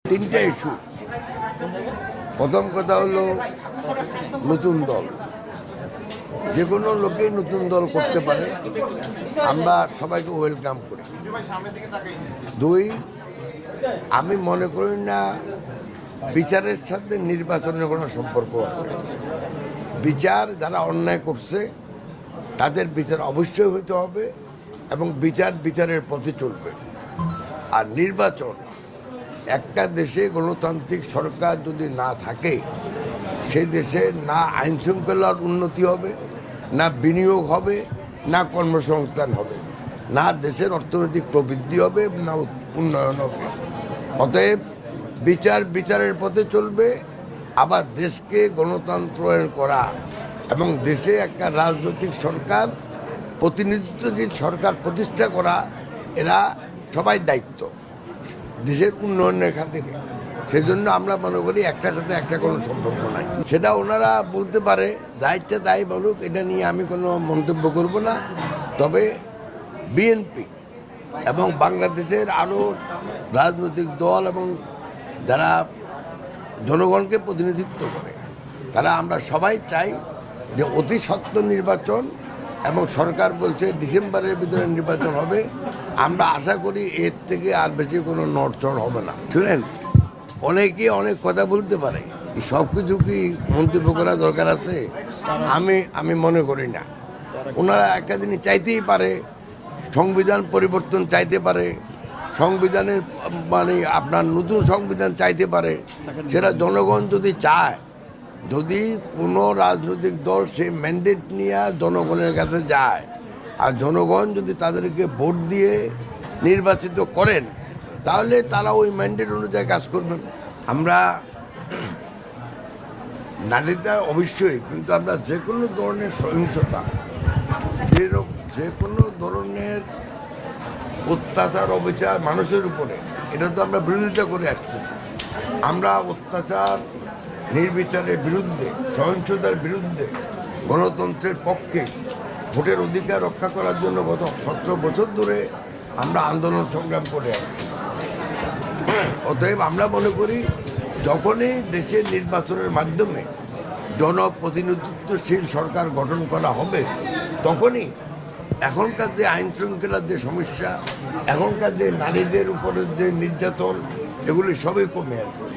তিনটা ইস্যু। প্রথম কথা হলো নতুন দল, যে কোনো লোকেই নতুন দল করতে পারে, আমরা সবাইকে ওয়েলকাম করি। দুই, আমি মনে করি না বিচারের সাথে নির্বাচনের কোনো সম্পর্ক আছে। বিচার যারা অন্যায় করছে তাদের বিচার অবশ্যই হইতে হবে এবং বিচারের পথে চলবে। আর নির্বাচন, একটা দেশে গণতান্ত্রিক সরকার যদি না থাকে সেই দেশে না আইন শৃঙ্খলার উন্নতি হবে, না বিনিয়োগ হবে, না কর্মসংস্থান হবে, না দেশের অর্থনৈতিক প্রবৃদ্ধি হবে, না উন্নয়ন হবে। অতএব বিচারের পথে চলবে। আবার দেশকে গণতন্ত্রায়ন করা এবং দেশে একটা রাজনৈতিক সরকার, প্রতিনিধিত্বশীল সরকার প্রতিষ্ঠা করা, এরা সবাই দায়িত্ব দেশের উন্নয়নের খাতিরে। সেজন্য আমরা মনে করি একটার সাথে একটা কোনো সম্পর্ক নাই। সেটা ওনারা বলতে পারে, যা ইচ্ছা তাই বলুক, এটা নিয়ে আমি কোনো মন্তব্য করব না। তবে বিএনপি এবং বাংলাদেশের আরও রাজনৈতিক দল এবং যারা জনগণকে প্রতিনিধিত্ব করে, তারা আমরা সবাই চাই যে অতি সত্ত্বর নির্বাচন, এবং সরকার বলছে ডিসেম্বরের ভিতরে নির্বাচন হবে। আমরা আশা করি এর থেকে আর বেশি কোনো নড়চড় হবে না। শুনেন, অনেকে অনেক কথা বলতে পারে, সব কিছু কি মন্তব্য করা দরকার আছে? আমি মনে করি না। ওনারা একটা জিনিস চাইতেই পারে, সংবিধান পরিবর্তন চাইতে পারে, সংবিধানের মানে আপনার নতুন সংবিধান চাইতে পারে। সেটা জনগণ যদি চায়, যদি কোনো রাজনৈতিক দল সেই ম্যান্ডেট নিয়ে জনগণের কাছে যায়, আর জনগণ যদি তাদেরকে ভোট দিয়ে নির্বাচিত করেন, তাহলে তারা ওই ম্যান্ডেট অনুযায়ী কাজ করবেন। আমরা নারীরা অবশ্যই, কিন্তু আমরা যে কোনো ধরনের সহিংসতা, যে কোনো ধরনের অত্যাচার অবিচার মানুষের উপরে, এটা তো আমরা বিরোধিতা করে আসতেছি। আমরা অত্যাচার নির্বিচারের বিরুদ্ধে, সহিংসতার বিরুদ্ধে, গণতন্ত্রের পক্ষে, ভোটের অধিকার রক্ষা করার জন্য গত 17 বছর ধরে আমরা আন্দোলন সংগ্রাম করে আসছি। অতএব আমরা মনে করি, যখনই দেশের নির্বাচনের মাধ্যমে জনপ্রতিনিধিত্বশীল সরকার গঠন করা হবে, তখনই এখনকার যে আইন শৃঙ্খলার যে সমস্যা, এখনকার যে নারীদের উপরে যে নির্যাতন, এগুলি সবই কমে আসবে।